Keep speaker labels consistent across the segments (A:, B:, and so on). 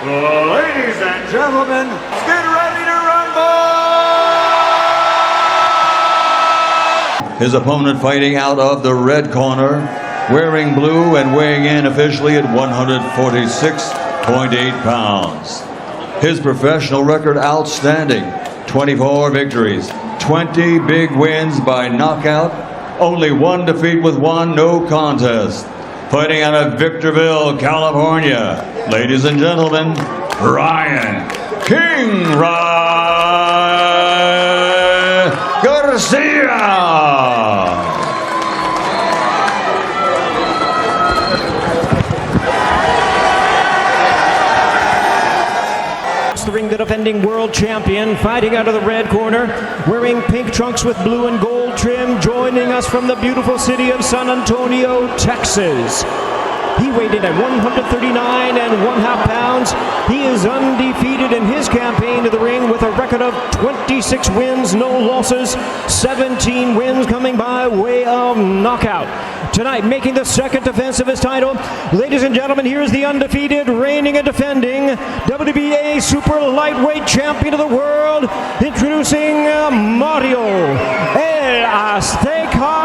A: Ladies and gentlemen, get ready to rumble! His opponent fighting out of the red corner, wearing blue and weighing in officially at 146.8 pounds. His professional record outstanding, 24 victories, 20 big wins by knockout, only one defeat with one no contest. Fighting out of Victorville, California, ladies and gentlemen, Ryan King Garcia.
B: The ring, the defending world champion, fighting out of the red corner, wearing pink trunks with blue and gold trim, joining us from the beautiful city of San Antonio, Texas. He weighed in at 139 1/2 pounds. He is undefeated in his campaign to the ring with a record of 26 wins, no losses, 17 wins coming by way of knockout. Tonight, making the second defense of his title, ladies and gentlemen, here is the undefeated, reigning and defending WBA super lightweight champion of the world, introducing Mario El Azteca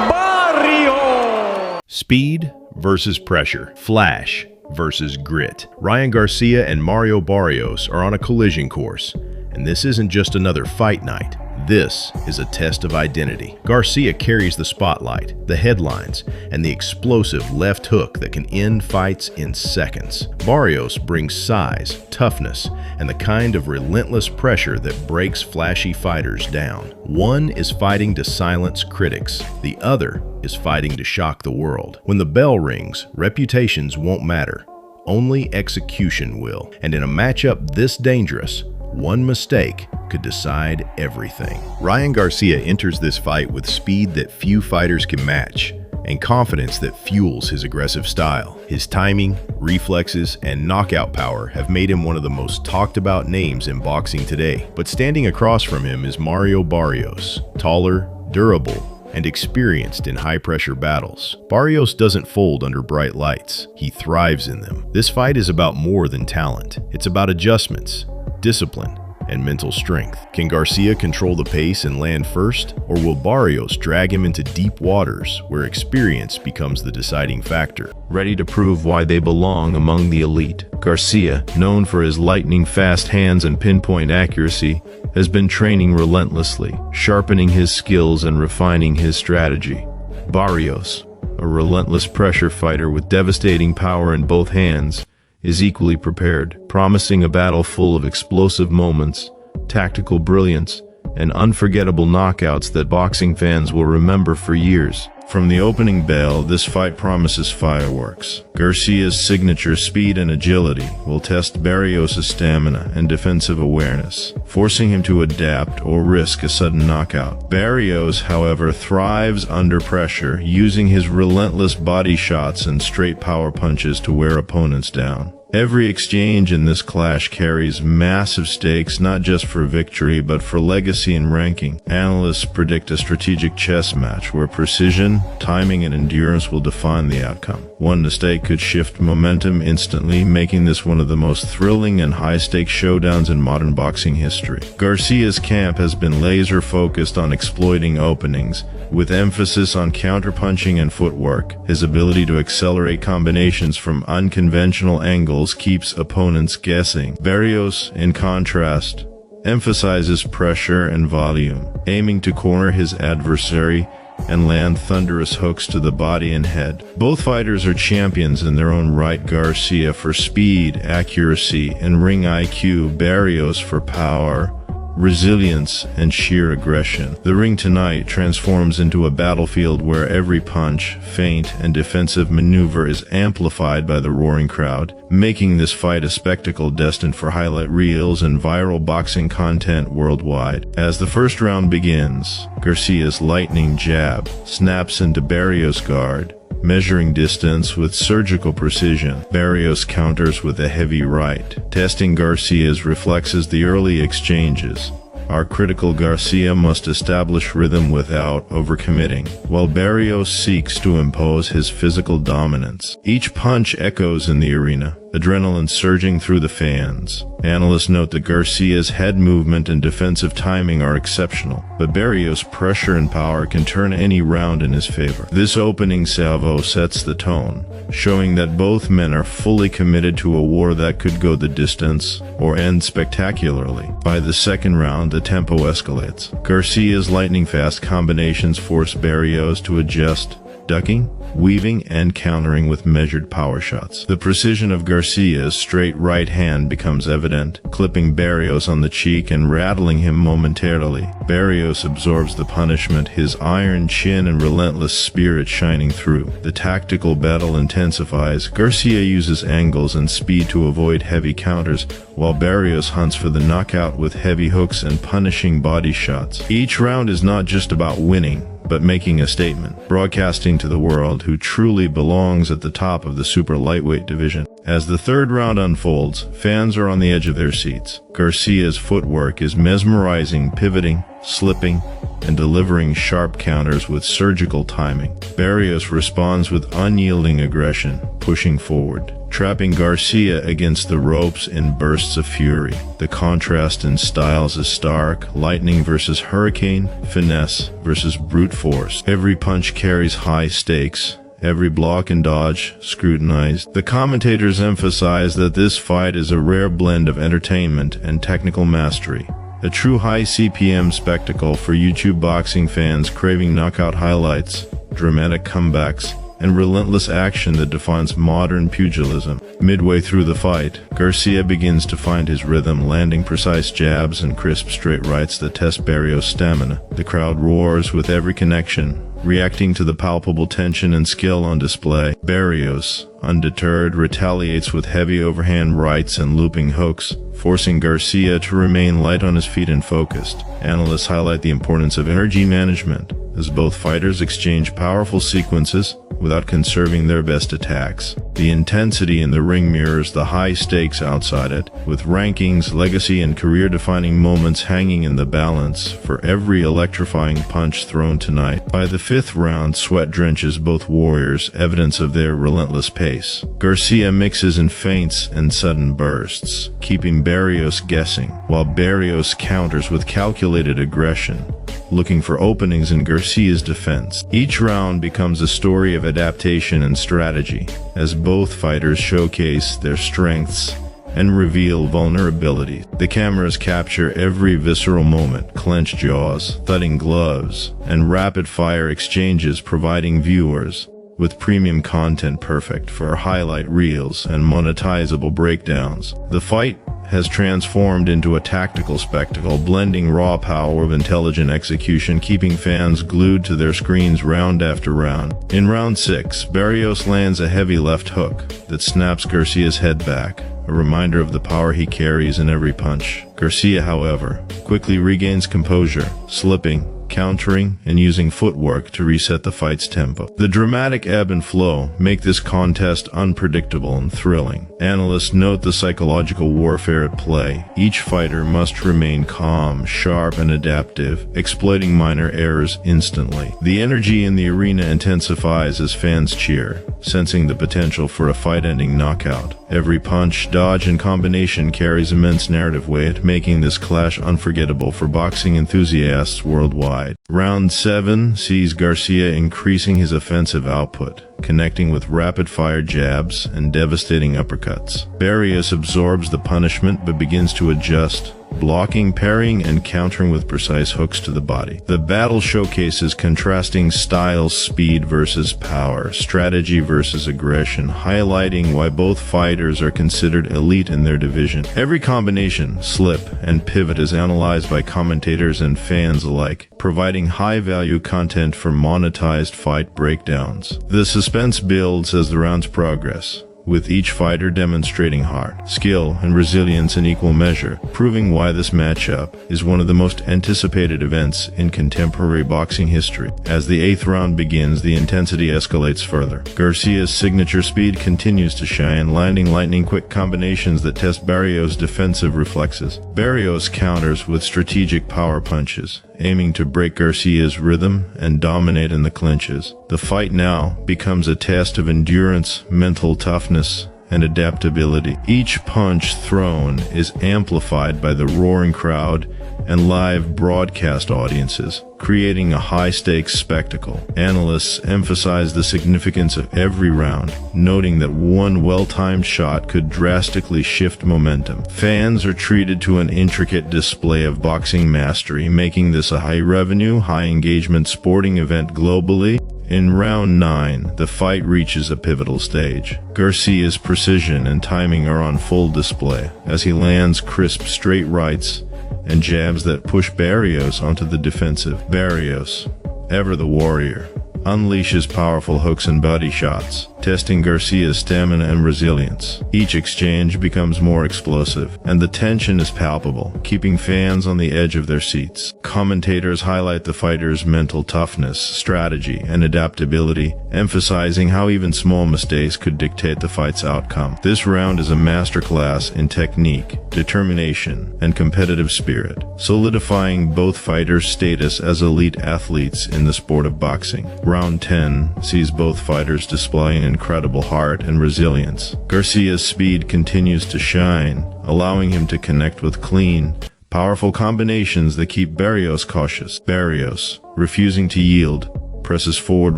B: Barrios.
C: Speed versus pressure, flash versus grit. Ryan Garcia and Mario Barrios are on a collision course, and this isn't just another fight night. This is a test of identity. Garcia carries the spotlight, the headlines, and the explosive left hook that can end fights in seconds. Barrios brings size, toughness, and the kind of relentless pressure that breaks flashy fighters down. One is fighting to silence critics. The other is fighting to shock the world. When the bell rings, reputations won't matter. Only execution will. And in a matchup this dangerous, one mistake could decide everything. Ryan Garcia enters this fight with speed that few fighters can match and confidence that fuels his aggressive style. His timing, reflexes, and knockout power have made him one of the most talked about names in boxing today. But standing across from him is Mario Barrios, taller, durable, and experienced in high-pressure battles. Barrios doesn't fold under bright lights. He thrives in them. This fight is about more than talent. It's about adjustments, discipline, and mental strength. Can Garcia control the pace and land first, or will Barrios drag him into deep waters where experience becomes the deciding factor? Ready to prove why they belong among the elite, Garcia, known for his lightning-fast hands and pinpoint accuracy, has been training relentlessly, sharpening his skills and refining his strategy. Barrios, a relentless pressure fighter with devastating power in both hands, is equally prepared, promising a battle full of explosive moments, tactical brilliance, and unforgettable knockouts that boxing fans will remember for years. From the opening bell, this fight promises fireworks. Garcia's signature speed and agility will test Barrios' stamina and defensive awareness, forcing him to adapt or risk a sudden knockout. Barrios, however, thrives under pressure, using his relentless body shots and straight power punches to wear opponents down. Every exchange in this clash carries massive stakes, not just for victory, but for legacy and ranking. Analysts predict a strategic chess match where precision, timing, and endurance will define the outcome. One mistake could shift momentum instantly, making this one of the most thrilling and high-stakes showdowns in modern boxing history. Garcia's camp has been laser-focused on exploiting openings, with emphasis on counterpunching and footwork. His ability to accelerate combinations from unconventional angles keeps opponents guessing. Barrios, in contrast, emphasizes pressure and volume, aiming to corner his adversary and land thunderous hooks to the body and head. Both fighters are champions in their own right. Garcia for speed, accuracy, and ring IQ, Barrios for power, resilience, and sheer aggression. The ring tonight transforms into a battlefield where every punch, feint, and defensive maneuver is amplified by the roaring crowd, making this fight a spectacle destined for highlight reels and viral boxing content worldwide. As the first round begins, Garcia's lightning jab snaps into Barrios' guard, measuring distance with surgical precision. Barrios counters with a heavy right, testing Garcia's reflexes. The early exchanges are critical. Garcia must establish rhythm without overcommitting, while Barrios seeks to impose his physical dominance. Each punch echoes in the arena, adrenaline surging through the fans. Analysts note that Garcia's head movement and defensive timing are exceptional, but Barrios' pressure and power can turn any round in his favor. This opening salvo sets the tone, showing that both men are fully committed to a war that could go the distance or end spectacularly. By the second round, the tempo escalates. Garcia's lightning-fast combinations force Barrios to adjust, ducking, weaving, and countering with measured power shots. The precision of Garcia's straight right hand becomes evident, clipping Barrios on the cheek and rattling him momentarily. Barrios absorbs the punishment, his iron chin and relentless spirit shining through. The tactical battle intensifies. Garcia uses angles and speed to avoid heavy counters, while Barrios hunts for the knockout with heavy hooks and punishing body shots. Each round is not just about winning, but making a statement, broadcasting to the world who truly belongs at the top of the super lightweight division. As the third round unfolds, fans are on the edge of their seats. Garcia's footwork is mesmerizing, pivoting, slipping, and delivering sharp counters with surgical timing. Barrios responds with unyielding aggression, pushing forward, trapping Garcia against the ropes in bursts of fury. The contrast in styles is stark: lightning versus hurricane, finesse versus brute force. Every punch carries high stakes, every block and dodge scrutinized. The commentators emphasize that this fight is a rare blend of entertainment and technical mastery, a true high CPM spectacle for YouTube boxing fans craving knockout highlights, dramatic comebacks, and relentless action that defines modern pugilism. Midway through the fight, Garcia begins to find his rhythm, landing precise jabs and crisp straight rights that test Barrios' stamina. The crowd roars with every connection, reacting to the palpable tension and skill on display. Barrios, undeterred, retaliates with heavy overhand rights and looping hooks, forcing Garcia to remain light on his feet and focused. Analysts highlight the importance of energy management, as both fighters exchange powerful sequences without conserving their best attacks. The intensity in the ring mirrors the high stakes outside it, with rankings, legacy, and career-defining moments hanging in the balance for every electrifying punch thrown tonight. By the fifth round, sweat drenches both warriors, evidence of their relentless pace. Garcia mixes in feints and sudden bursts, keeping Barrios guessing, while Barrios counters with calculated aggression, looking for openings in Garcia's defense. Each round becomes a story of adaptation and strategy, as both fighters showcase their strengths and reveal vulnerabilities. The cameras capture every visceral moment: clenched jaws, thudding gloves, and rapid-fire exchanges, providing viewers with premium content perfect for highlight reels and monetizable breakdowns. The fight has transformed into a tactical spectacle, blending raw power with intelligent execution, keeping fans glued to their screens round after round. In round 6, Barrios lands a heavy left hook that snaps Garcia's head back, a reminder of the power he carries in every punch. Garcia, however, quickly regains composure, slipping, countering, and using footwork to reset the fight's tempo. The dramatic ebb and flow make this contest unpredictable and thrilling. Analysts note the psychological warfare at play. Each fighter must remain calm, sharp, and adaptive, exploiting minor errors instantly. The energy in the arena intensifies as fans cheer, sensing the potential for a fight-ending knockout. Every punch, dodge, and combination carries immense narrative weight, making this clash unforgettable for boxing enthusiasts worldwide. Round 7 sees Garcia increasing his offensive output, connecting with rapid-fire jabs and devastating uppercuts. Barrios absorbs the punishment but begins to adjust, blocking, parrying, and countering with precise hooks to the body. The battle showcases contrasting styles: speed versus power, strategy versus aggression, highlighting why both fighters are considered elite in their division. Every combination, slip, and pivot is analyzed by commentators and fans alike, providing high-value content for monetized fight breakdowns. The suspense builds as the rounds progress, with each fighter demonstrating heart, skill, and resilience in equal measure, proving why this matchup is one of the most anticipated events in contemporary boxing history. As the 8th round begins, the intensity escalates further. Garcia's signature speed continues to shine, landing lightning-quick combinations that test Barrios' defensive reflexes. Barrios counters with strategic power punches, aiming to break Garcia's rhythm and dominate in the clinches. The fight now becomes a test of endurance, mental toughness, and adaptability. Each punch thrown is amplified by the roaring crowd and live broadcast audiences, creating a high-stakes spectacle. Analysts emphasize the significance of every round, noting that one well-timed shot could drastically shift momentum. Fans are treated to an intricate display of boxing mastery, making this a high-revenue, high-engagement sporting event globally. In round 9, the fight reaches a pivotal stage. Garcia's precision and timing are on full display as he lands crisp straight rights and jabs that push Barrios onto the defensive. Barrios, ever the warrior, unleashes powerful hooks and body shots, testing Garcia's stamina and resilience. Each exchange becomes more explosive, and the tension is palpable, keeping fans on the edge of their seats. Commentators highlight the fighter's mental toughness, strategy, and adaptability, emphasizing how even small mistakes could dictate the fight's outcome. This round is a masterclass in technique, determination, and competitive spirit, solidifying both fighters' status as elite athletes in the sport of boxing. Round 10 sees both fighters displaying incredible heart and resilience. Garcia's speed continues to shine, allowing him to connect with clean, powerful combinations that keep Barrios cautious. Barrios, refusing to yield, presses forward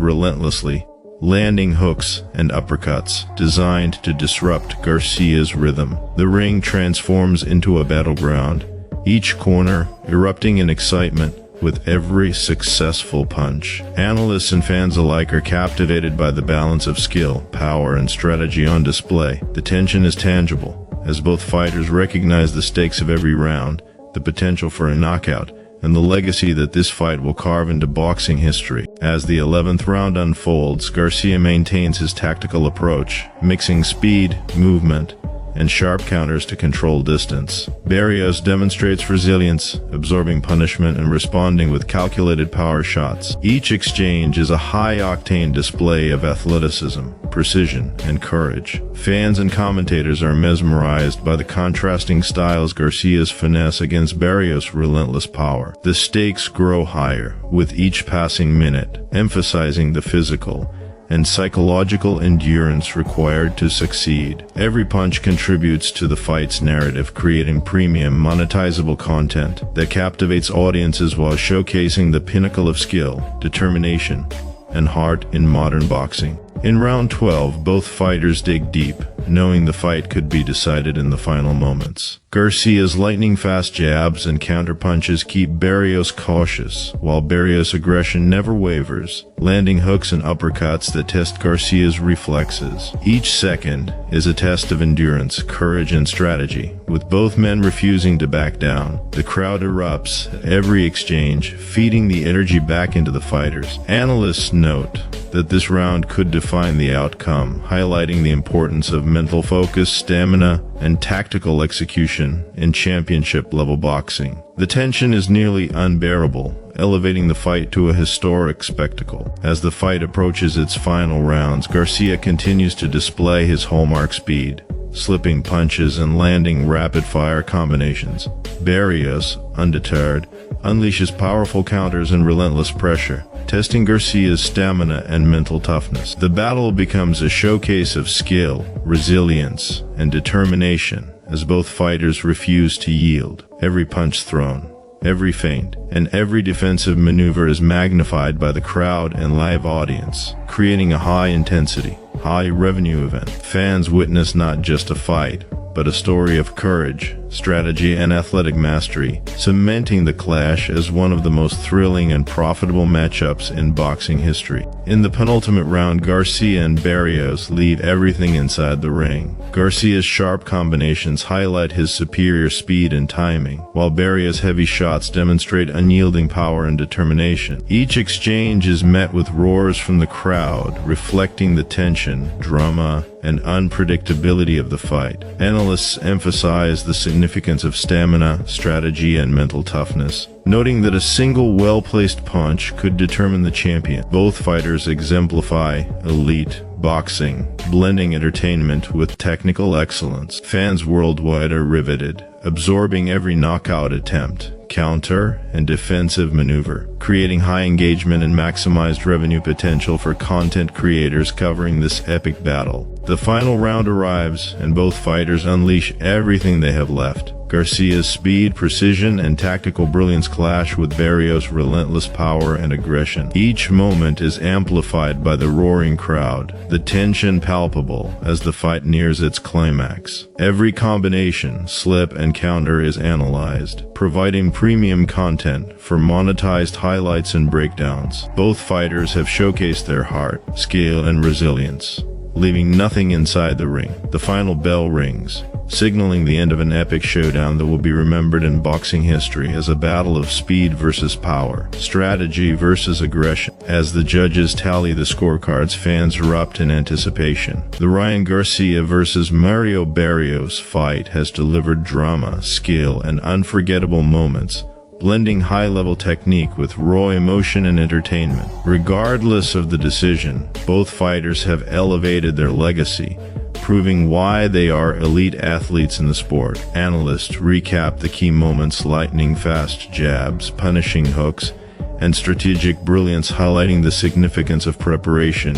C: relentlessly, landing hooks and uppercuts designed to disrupt Garcia's rhythm. The ring transforms into a battleground, each corner erupting in excitement with every successful punch. Analysts and fans alike are captivated by the balance of skill, power, and strategy on display. The tension is tangible, as both fighters recognize the stakes of every round, the potential for a knockout, and the legacy that this fight will carve into boxing history. As the 11th round unfolds, Garcia maintains his tactical approach, mixing speed, movement, and sharp counters to control distance. Barrios demonstrates resilience, absorbing punishment and responding with calculated power shots. Each exchange is a high-octane display of athleticism, precision, and courage. Fans and commentators are mesmerized by the contrasting styles, Garcia's finesse against Barrios' relentless power. The stakes grow higher with each passing minute, emphasizing the physical and psychological endurance required to succeed. Every punch contributes to the fight's narrative, creating premium, monetizable content that captivates audiences while showcasing the pinnacle of skill, determination, and heart in modern boxing. In round 12, both fighters dig deep, knowing the fight could be decided in the final moments. Garcia's lightning-fast jabs and counterpunches keep Barrios cautious, while Barrios' aggression never wavers, landing hooks and uppercuts that test Garcia's reflexes. Each second is a test of endurance, courage, and strategy, with both men refusing to back down. The crowd erupts at every exchange, feeding the energy back into the fighters. Analysts note that this round could define the outcome, highlighting the importance of mental focus, stamina, and tactical execution in championship-level boxing. The tension is nearly unbearable, elevating the fight to a historic spectacle. As the fight approaches its final rounds, Garcia continues to display his hallmark speed, slipping punches and landing rapid-fire combinations. Barrios, undeterred, unleashes powerful counters and relentless pressure, testing Garcia's stamina and mental toughness. The battle becomes a showcase of skill, resilience, and determination as both fighters refuse to yield. Every punch thrown, every feint, and every defensive maneuver is magnified by the crowd and live audience, creating a high-intensity, high-revenue event. Fans witness not just a fight, but a story of courage, strategy, and athletic mastery, cementing the clash as one of the most thrilling and profitable matchups in boxing history. In the penultimate round, Garcia and Barrios leave everything inside the ring. Garcia's sharp combinations highlight his superior speed and timing, while Barrios' heavy shots demonstrate unyielding power and determination. Each exchange is met with roars from the crowd, reflecting the tension, drama, and unpredictability of the fight. Analysts emphasize the significance of stamina, strategy, and mental toughness, noting that a single well-placed punch could determine the champion. Both fighters exemplify elite boxing, blending entertainment with technical excellence. Fans worldwide are riveted, absorbing every knockout attempt, counter, and defensive maneuver, creating high engagement and maximized revenue potential for content creators covering this epic battle. The final round arrives, and both fighters unleash everything they have left. Garcia's speed, precision, and tactical brilliance clash with Barrios' relentless power and aggression. Each moment is amplified by the roaring crowd, the tension palpable as the fight nears its climax. Every combination, slip, and counter is analyzed, providing premium content for monetized highlights and breakdowns. Both fighters have showcased their heart, skill, and resilience, leaving nothing inside the ring. The final bell rings, signaling the end of an epic showdown that will be remembered in boxing history as a battle of speed versus power, strategy versus aggression. As the judges tally the scorecards, fans erupt in anticipation. The Ryan Garcia versus Mario Barrios fight has delivered drama, skill, and unforgettable moments, blending high-level technique with raw emotion and entertainment. Regardless of the decision, both fighters have elevated their legacy, proving why they are elite athletes in the sport. Analysts recap the key moments: lightning-fast jabs, punishing hooks, and strategic brilliance, highlighting the significance of preparation,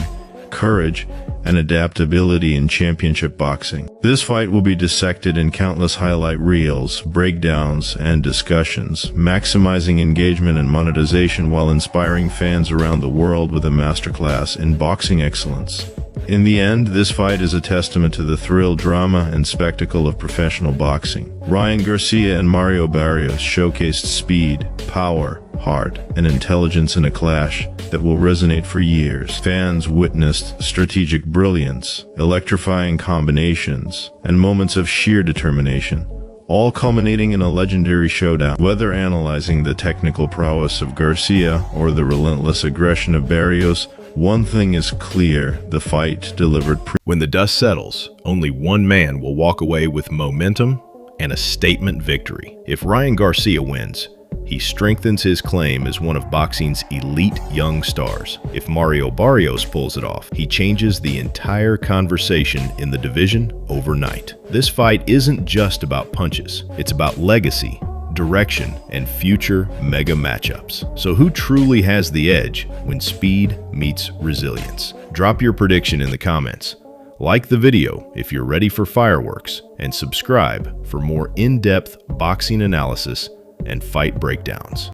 C: courage, and adaptability in championship boxing. This fight will be dissected in countless highlight reels, breakdowns, and discussions, maximizing engagement and monetization while inspiring fans around the world with a masterclass in boxing excellence. In the end, this fight is a testament to the thrill, drama, and spectacle of professional boxing. Ryan Garcia and Mario Barrios showcased speed, power, heart, and intelligence in a clash that will resonate for years. Fans witnessed strategic brilliance, electrifying combinations, and moments of sheer determination, all culminating in a legendary showdown. Whether analyzing the technical prowess of Garcia or the relentless aggression of Barrios, one thing is clear: the fight delivered. When the dust settles, only one man will walk away with momentum and a statement victory. If Ryan Garcia wins, he strengthens his claim as one of boxing's elite young stars. If Mario Barrios pulls it off, he changes the entire conversation in the division overnight. This fight isn't just about punches, it's about legacy, direction, and future mega matchups. So who truly has the edge when speed meets resilience? Drop your prediction in the comments. Like the video if you're ready for fireworks, and subscribe for more in-depth boxing analysis and fight breakdowns.